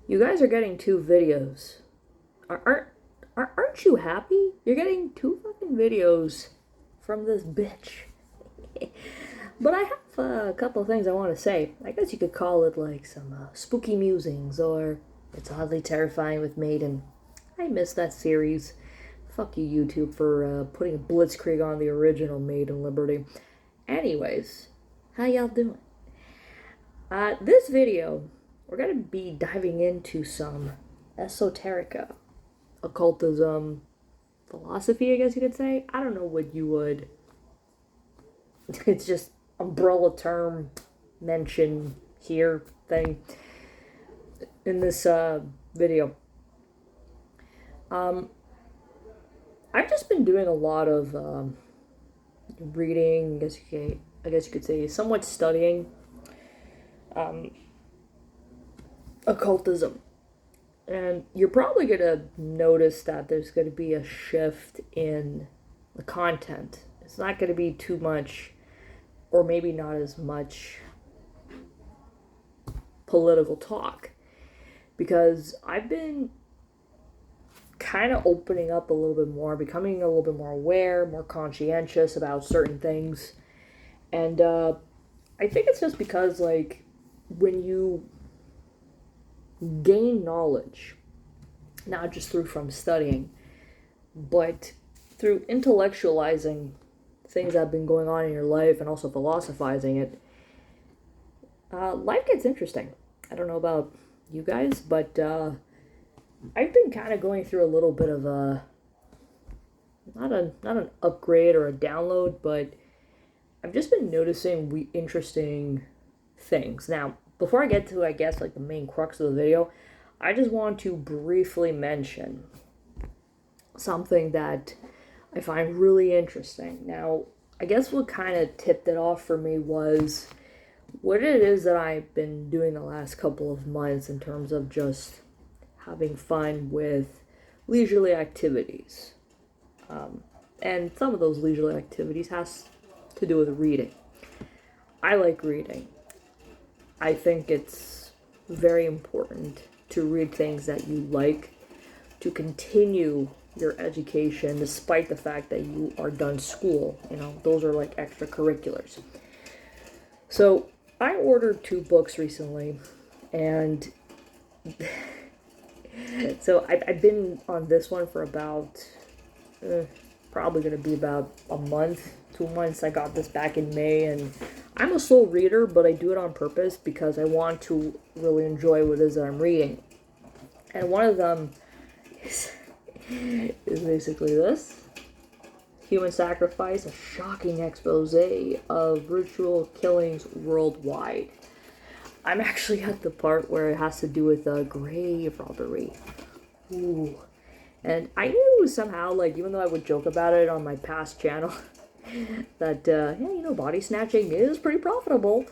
You guys are getting two videos. Aren't you happy? You're getting two fucking videos from this bitch. But I have a couple of things I want to say. I guess you could call it like some spooky musings, or it's oddly terrifying with Maiden. I miss that series. Fuck you, YouTube, for putting a blitzkrieg on the original Maiden Liberty. Anyways, how y'all doing? This video, we're gonna be diving into some esoterica, occultism, philosophy, I guess you could say. I don't know what you would. It's just umbrella term mention here thing in this video. I've just been doing a lot of reading. I guess you could say somewhat studying occultism. And you're probably going to notice that there's going to be a shift in the content. It's not going to be too much, or maybe not as much, political talk. Because I've been kind of opening up a little bit more, becoming a little bit more aware, more conscientious about certain things. And I think it's just because, like, when you gain knowledge, not just through from studying, but through intellectualizing things that have been going on in your life and also philosophizing it, life gets interesting. I don't know about you guys, but I've been kind of going through a little bit of a not an upgrade or a download, but I've just been noticing interesting things. Now, before I get to, I guess, like the main crux of the video, I just want to briefly mention something that I find really interesting. Now, I guess what kind of tipped it off for me was what it is that I've been doing the last couple of months in terms of just having fun with leisurely activities. And some of those leisurely activities has to do with reading. I like reading. I think it's very important to read things that you like to continue your education despite the fact that you are done school. You know, those are like extracurriculars. So I ordered 2 books recently, and so I've been on this one for about probably going to be about a month, 2 months. I got this back in May, and I'm a slow reader, but I do it on purpose because I want to really enjoy what it is that I'm reading. And one of them is basically this: Human Sacrifice, a shocking expose of ritual killings worldwide. I'm actually at the part where it has to do with grave robbery. Ooh. And I knew somehow, like, even though I would joke about it on my past channel, that, body snatching is pretty profitable.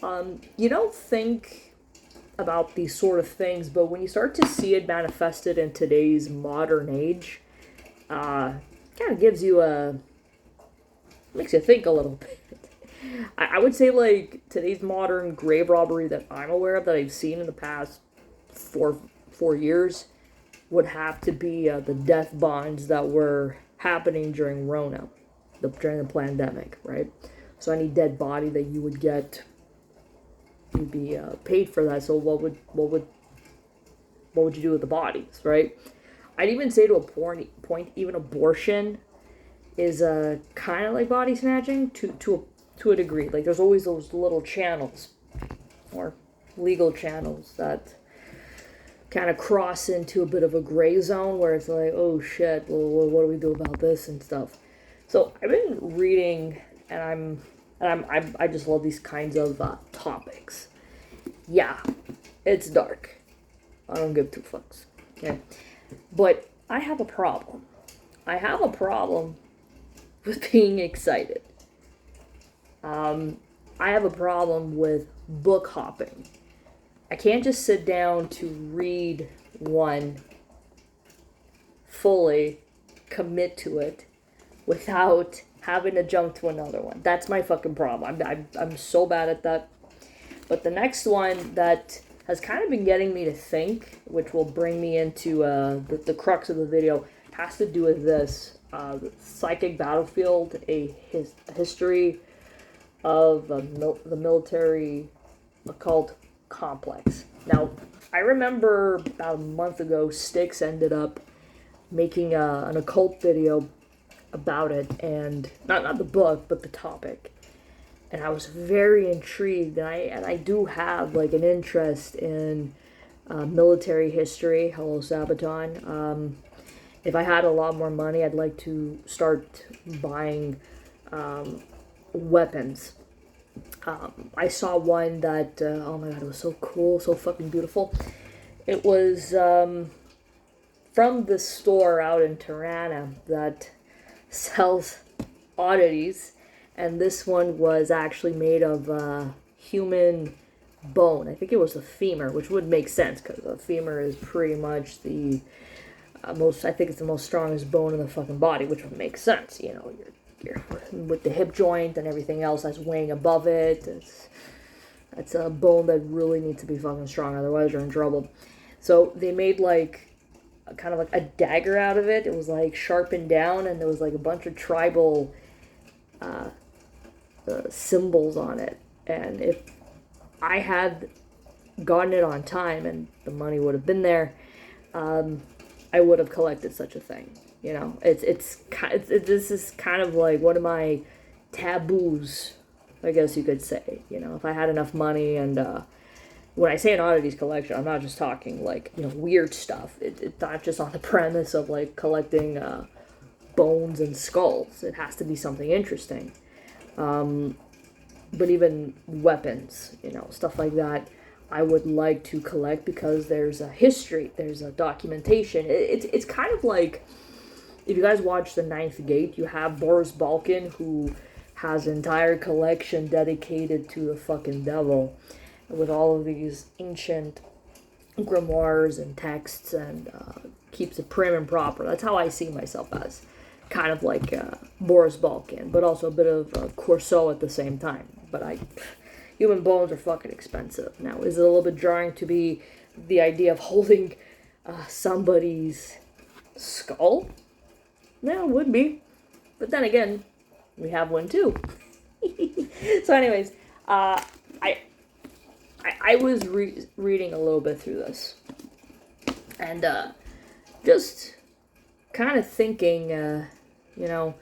You don't think about these sort of things, but when you start to see it manifested in today's modern age, kind of makes you think a little bit. I would say, like, today's modern grave robbery that I'm aware of, that I've seen in the past four years, would have to be the death bonds that were happening during Rona, during the pandemic, right? So any dead body that you would get, you'd be paid for that. So what would you do with the bodies, right? I'd even say to a point, even abortion is kind of like body snatching to a degree. Like, there's always those little channels, or legal channels, that kind of cross into a bit of a gray zone where it's like, oh shit, well, what do we do about this and stuff. So I've been reading, and I just love these kinds of topics. Yeah, it's dark. I don't give 2 fucks. Okay, but I have a problem. I have a problem with being excited. I have a problem with book hopping. I can't just sit down to read one fully, commit to it, without having to jump to another one. That's my fucking problem. I'm so bad at that. But the next one that has kind of been getting me to think, which will bring me into the crux of the video, has to do with this. Psychic Battlefield, a history of the military occult complex. Now, I remember about a month ago, Styx ended up making an occult video about it, and not the book, but the topic. And I was very intrigued, and I do have like an interest in military history. Hello, Sabaton. If I had a lot more money, I'd like to start buying weapons. I saw one that, oh my god, it was so cool, so fucking beautiful. It was from this store out in Tirana that sells oddities, and this one was actually made of human bone. I think it was a femur, which would make sense, because a femur is pretty much the I think it's the most strongest bone in the fucking body, which would make sense, you know, you're with the hip joint and everything else that's weighing above it. That's a bone that really needs to be fucking strong, otherwise you're in trouble. So they made like kind of like a dagger out of it. It was like sharpened down, and there was like a bunch of tribal symbols on it. And if I had gotten it on time and the money would have been there, I would have collected such a thing. You know, this is kind of like one of my taboos, I guess you could say. You know, if I had enough money, and when I say an oddities collection, I'm not just talking like, you know, weird stuff. It's not just on the premise of like collecting bones and skulls. It has to be something interesting. But even weapons, you know, stuff like that, I would like to collect, because there's a history, there's a documentation. It's kind of like, if you guys watch The Ninth Gate, you have Boris Balkan, who has an entire collection dedicated to the fucking devil, with all of these ancient grimoires and texts, and keeps it prim and proper. That's how I see myself, as kind of like Boris Balkan, but also a bit of Corso at the same time. But human bones are fucking expensive. Now, is it a little bit jarring to be the idea of holding somebody's skull? Yeah, it would be. But then again, we have one too. So anyways, I was reading a little bit through this, and just kind of thinking, you know,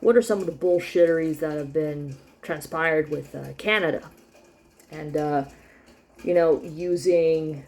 what are some of the bullshitteries that have been transpired with Canada? And, you know, using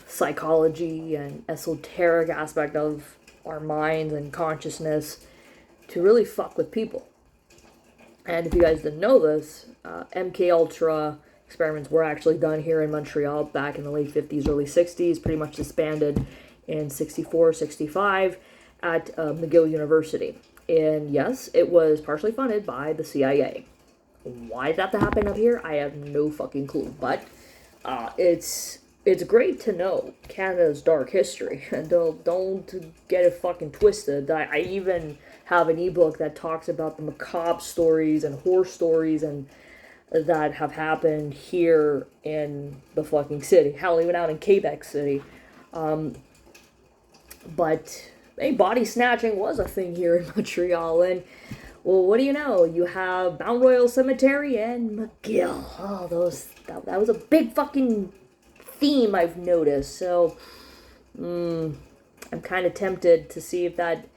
psychology and esoteric aspect of our minds and consciousness to really fuck with people. And if you guys didn't know this, MK Ultra experiments were actually done here in Montreal back in the late 50s, early 60s, pretty much disbanded in 64, 65 at McGill University. And yes, it was partially funded by the CIA. Why did that happen up here? I have no fucking clue. But it's great to know Canada's dark history. And don't get it fucking twisted. I even have an ebook that talks about the macabre stories and horror stories and that have happened here in the fucking city. Hell, even out in Quebec City. But hey, body snatching was a thing here in Montreal, and well, what do you know? You have Mount Royal Cemetery and McGill. Oh, that was a big fucking theme I've noticed. So, I'm kind of tempted to see if that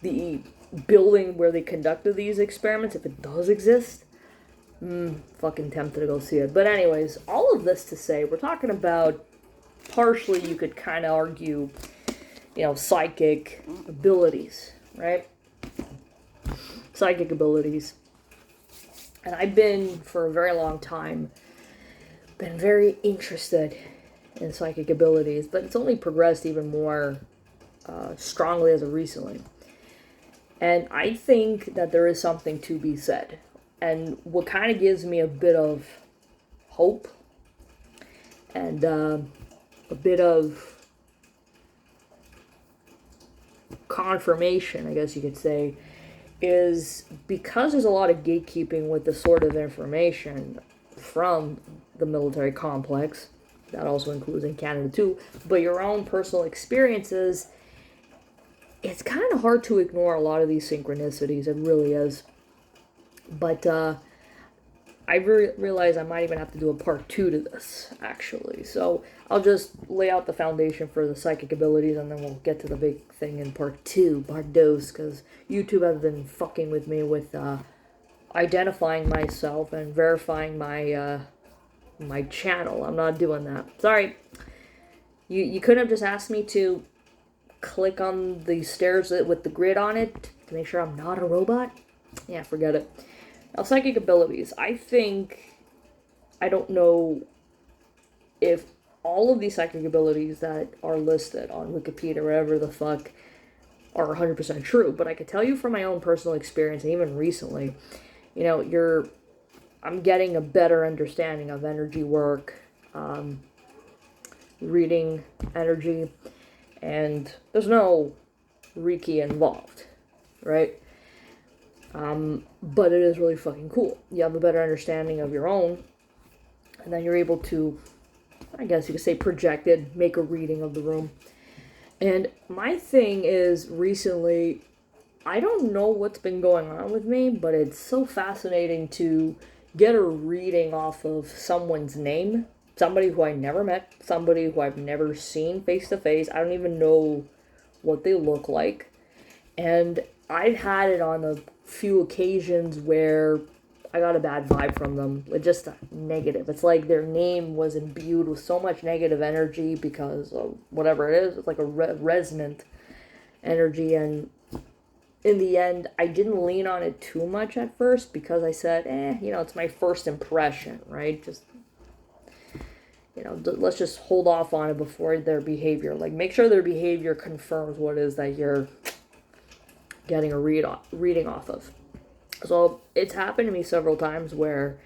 the building where they conducted these experiments, if it does exist. Fucking tempted to go see it. But anyways, all of this to say, we're talking about, partially you could kind of argue, you know, psychic abilities, right? Psychic abilities. And I've been, for a very long time, been very interested in psychic abilities, but it's only progressed even more strongly as of recently. And I think that there is something to be said. And what kind of gives me a bit of hope and a bit of confirmation, I guess you could say, is because there's a lot of gatekeeping with this sort of information from the military complex. That also includes in Canada too. But your own personal experiences, it's kind of hard to ignore a lot of these synchronicities. It really is. But I realize I might even have to do a part 2 to this, actually. So I'll just lay out the foundation for the psychic abilities, and then we'll get to the big thing in part 2, part dos, because YouTube has been fucking with me with identifying myself and verifying my my channel. I'm not doing that. Sorry. You couldn't have just asked me to click on the stairs with the grid on it to make sure I'm not a robot? Yeah, forget it. Now, psychic abilities. I don't know if all of these psychic abilities that are listed on Wikipedia or whatever the fuck are 100% true, but I could tell you from my own personal experience, and even recently, you know, I'm getting a better understanding of energy work, reading energy, and there's no Reiki involved, right? But it is really fucking cool. You have a better understanding of your own, and then you're able to, I guess you could say, project it, make a reading of the room. And my thing is, recently, I don't know what's been going on with me, but it's so fascinating to get a reading off of someone's name. Somebody who I never met, somebody who I've never seen face to face. I don't even know what they look like. And I've had it on a few occasions where I got a bad vibe from them. Just negative. It's like their name was imbued with so much negative energy because of whatever it is. It's like a resonant energy. And in the end, I didn't lean on it too much at first because I said, it's my first impression, right? Just, let's just hold off on it before their behavior. Like, make sure their behavior confirms what it is that you're getting a reading off of. So it's happened to me several times where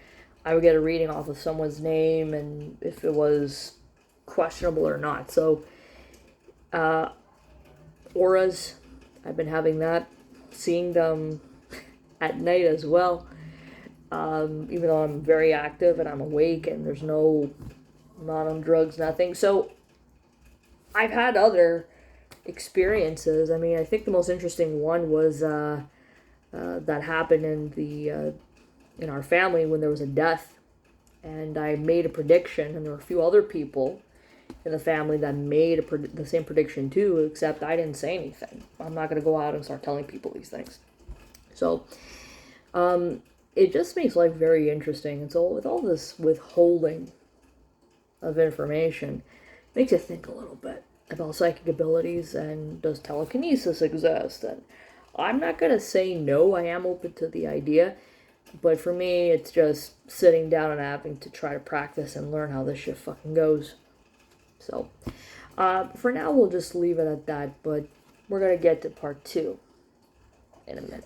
I would get a reading off of someone's name and if it was questionable or not. So auras, I've been having that, seeing them at night as well, even though I'm very active and I'm awake and there's I'm not on drugs, nothing. So I've had other experiences. I mean, I think the most interesting one was that happened in our family when there was a death, and I made a prediction, and there were a few other people in the family that made the same prediction too, except I didn't say anything. I'm not going to go out and start telling people these things. So it just makes life very interesting. And so with all this withholding of information, it makes you think a little bit about psychic abilities, and does telekinesis exist? And I'm not going to say no, I am open to the idea, but for me, it's just sitting down and having to try to practice and learn how this shit fucking goes. So, for now, we'll just leave it at that, but we're going to get to part 2 in a minute.